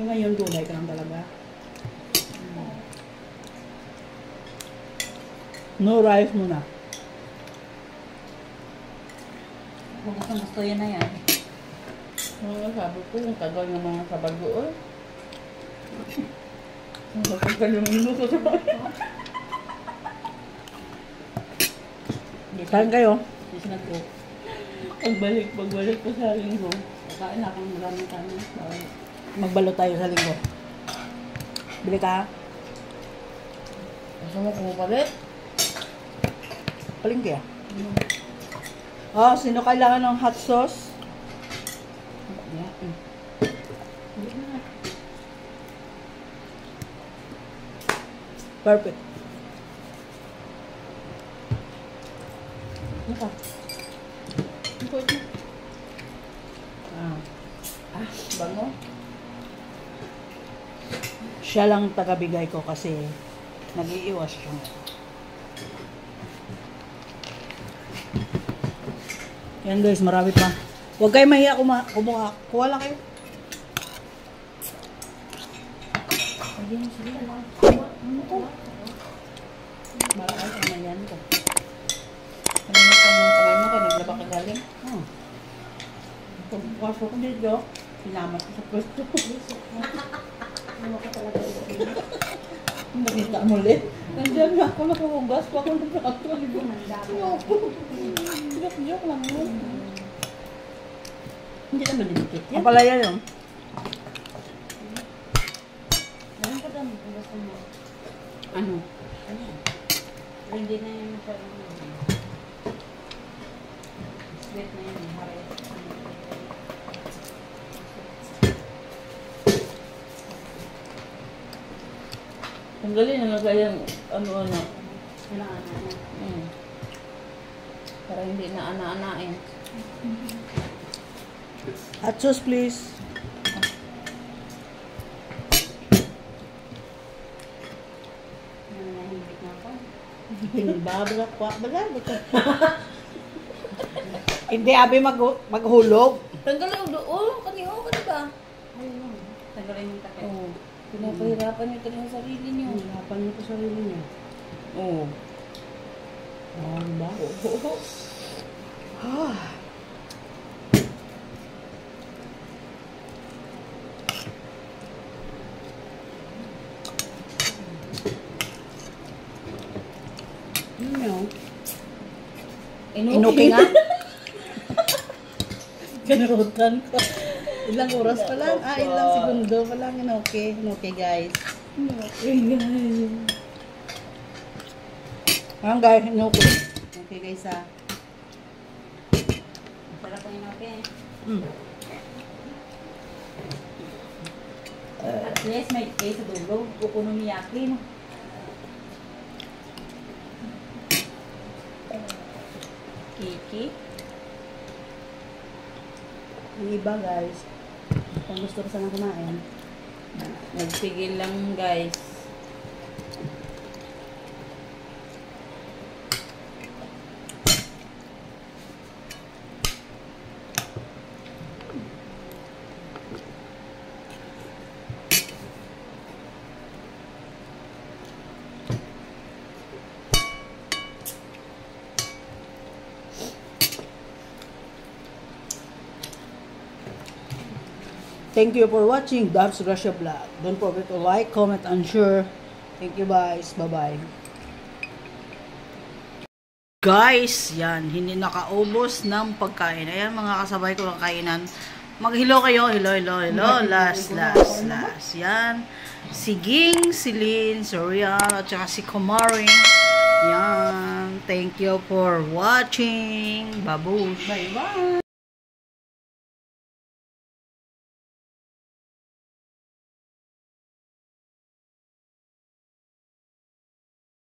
So ngayon, gulay ka lang talaga. No rice muna. Kung gusto yan na yan. Sabi ko, yung tagal ng mga sabagoon. Ang tagal yung minuto sa Saan kayo? Yes na po. Pagbalik ko sa linggo. Kakain akong maraming kami. Magbalo tayo sa linggo. Bili ka? Gusto mo kumupalit? Palingki ah. Oh, sino kailangan ng hot sauce? Perfect. Ano ka? Bango? Siya lang tagabigay ko kasi nag-iiwas siya. Yan guys, marami pa. Huwag kayo mahiya kumuha. Kuha lang kayo. Sige lang. Ano ko? Marami ka na yan ko. Kanina ka mong kamay mo ka, naglaba ka galing. Pagpasok ko dito, sinamat ko sa pwesto. Ano ka talaga dito? Nakita mo ulit. Nandiyan na ako, nakahugas pa ako ng prato. Joke lang mo. Hindi naman dinikit yan. Ang palaya yun. Ano? Hindi na yun masyadong sweet na yun. Ang galing na kaya ano-ano. Ana-ana. Para hindi na ana-anain. Hot sauce please. Babrak kwa bagal. Hindi abi maghulog. Tanggalin mo doon. Kaniho ka diba? Ayun. Tanggalin yung takip. Oo. Pinapahirapan niyo talaga sa sarili niyo. Hirapan niyo sa sarili niyo. Oo. Diba? Oo. Inuki nga. Ganutan ko. Ilang oras pa lang? Ilang segundo pa lang. Inuki. Inuki guys. Ayan guys, inuki. Okay guys ah. Sarap ang inuki. At least may case sa dulo. Okonomiyaki. Kiki. Yung iba guys, kung gusto ko sana kumain, Nagpigil lang guys. thank you for watching Dabs Russia Vlog. Don't forget to like, comment, and share. Thank you guys. Bye-bye. Guys, yan. Hindi nakaubos ng pagkain. Ayan mga kasabay ko ng kainan. Mag-hello kayo. Hello, hello, hello. Last. Yan. Si Ging, si Lynn, si Rian, at saka si Kumaring. Yan. Thank you for watching. Babush. Bye-bye.